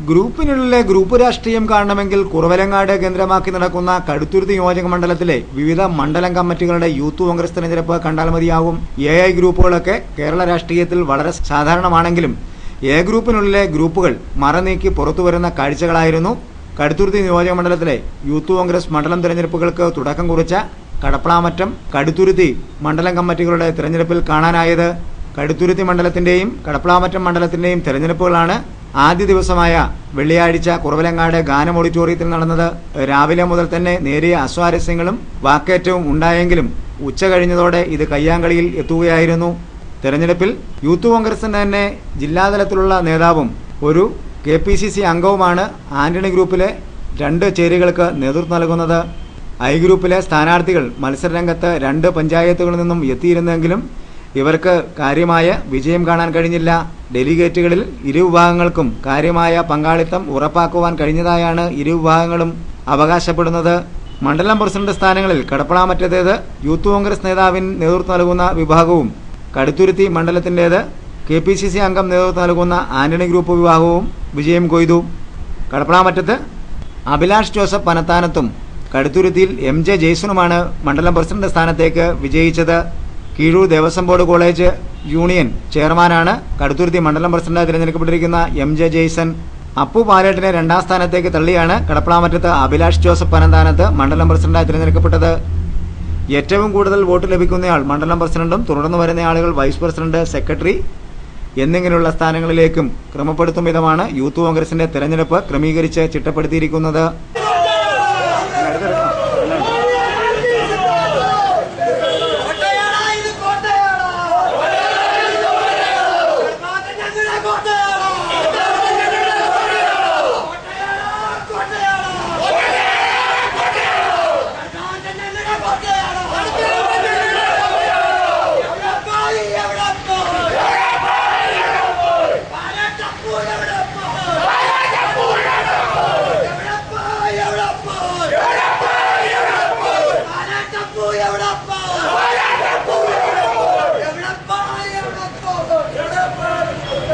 ഗ്രൂപ്പിനുള്ളിലെ group രാഷ്ട്രീയം കാണണമെങ്കിൽ കുറവലങ്ങാട് കേന്ദ്രമാക്കി നടക്കുന്ന കടുത്തുരുത്തി നിയോജക മണ്ഡലത്തിലെ വിവിധ മണ്ഡലം കമ്മിറ്റികളുടെ യൂത്ത് കോൺഗ്രസ് തെരഞ്ഞെടുപ്പ് കണ്ടാൽ മതിയാവും. AI ഗ്രൂപ്പുകളൊക്കെ കേരള രാഷ്ട്രീയത്തിൽ വളരെ സാധാരണമാണെങ്കിലും A ഗ്രൂപ്പിനുള്ളിലെ ഗ്രൂപ്പുകൾ മറനീക്കി പുറത്തുവരുന്ന കാഴ്ചകളായിരുന്നു കടുത്തുരുത്തി നിയോജക മണ്ഡലത്തിലെ യൂത്ത് കോൺഗ്രസ് മണ്ഡലം തെരഞ്ഞെടുപ്പുകൾക്ക് തുടക്കം കുറിച്ച കടപ്ലാമറ്റം കടുത്തുരുത്തി മണ്ഡലം കമ്മിറ്റികളുടെ തെരഞ്ഞെടുപ്പിൽ കാണാനായത്. കടുത്തുരുത്തി മണ്ഡലത്തിന്റെയും കടപ്ലാമറ്റം മണ്ഡലത്തിന്റെയും തെരഞ്ഞെടുപ്പുകളാണ് ആദ്യ ദിവസമായ വെള്ളിയാഴ്ച കുറവലങ്ങാട് ഗാനം ഓഡിറ്റോറിയത്തിൽ നടന്നത്. രാവിലെ മുതൽ തന്നെ നേരിയ അസ്വാരസ്യങ്ങളും വാക്കേറ്റവും ഉണ്ടായെങ്കിലും ഉച്ച കഴിഞ്ഞതോടെ ഇത് കയ്യാങ്കളിയിൽ എത്തുകയായിരുന്നു. തെരഞ്ഞെടുപ്പിൽ യൂത്ത് കോൺഗ്രസിന്റെ തന്നെ ജില്ലാതലത്തിലുള്ള നേതാവും ഒരു KPCC അംഗവുമാണ് ആന്റണി ഗ്രൂപ്പിലെ 2 ചേരികൾക്ക് നേതൃത്വം നൽകുന്നത്. I ഗ്രൂപ്പിലെ സ്ഥാനാർത്ഥികൾ മത്സരരംഗത്ത് 2 പഞ്ചായത്തുകളിൽ നിന്നും എത്തിയിരുന്നെങ്കിലും ഇവർക്ക് കാര്യമായ വിജയം കാണാൻ കഴിഞ്ഞില്ല. ഡെലിഗേറ്റുകളിൽ ഇരുവിഭാഗങ്ങൾക്കും കാര്യമായ പങ്കാളിത്തം ഉറപ്പാക്കുവാൻ കഴിഞ്ഞതായാണ് ഇരുവിഭാഗങ്ങളും അവകാശപ്പെടുന്നത്. മണ്ഡലം പ്രസിഡന്റ് സ്ഥാനങ്ങളിൽ കടപ്പളാമറ്റത്തേത് യൂത്ത് കോൺഗ്രസ് നേതാവിന് നേതൃത്വം നൽകുന്ന വിഭാഗവും കടുത്തുരുത്തി മണ്ഡലത്തിൻ്റേത് KPCC അംഗം നേതൃത്വം നൽകുന്ന ആന്റണി ഗ്രൂപ്പ് വിഭാഗവും വിജയം കൊയ്തു. കടപ്പളാമറ്റത്ത് അഭിലാഷ് ജോസഫ് പനത്താനത്തും കടുത്തുരുത്തിയിൽ MJ ജെയ്സണുമാണ് മണ്ഡലം പ്രസിഡന്റ് സ്ഥാനത്തേക്ക് വിജയിച്ചത്. Keezhoor Devaswom board college union ചെയർമാനാണ് കടുത്തുരുത്തി മണ്ഡലം പ്രസിഡന്റ് തിരഞ്ഞെടുക്കപ്പെട്ടിരിക്കുന്ന MJ ജെയ്സൺ. അപ്പു പാലേട്ടിനെ 2ാം സ്ഥാനത്തേക്ക് തള്ളിയാണ് കടപ്പളാമറ്റത്ത് അഭിലാഷ് ജോസഫ് പനന്താനത്ത് മണ്ഡലം പ്രസിഡന്റായി തിരഞ്ഞെടുക്കപ്പെട്ടത്. ഏറ്റവും കൂടുതൽ വോട്ട് ലഭിക്കുന്നയാൾ മണ്ഡലം പ്രസിഡന്റും തുടർന്ന് വരുന്നയാളുകൾ വൈസ് പ്രസിഡന്റ്, സെക്രട്ടറി എന്നിങ്ങനെയുള്ള സ്ഥാനങ്ങളിലേക്കും ക്രമപ്പെടുത്തും വിധമാണ് യൂത്ത് കോൺഗ്രസിന്റെ തെരഞ്ഞെടുപ്പ് ക്രമീകരിച്ച് ചിട്ടപ്പെടുത്തിയിരിക്കുന്നത്.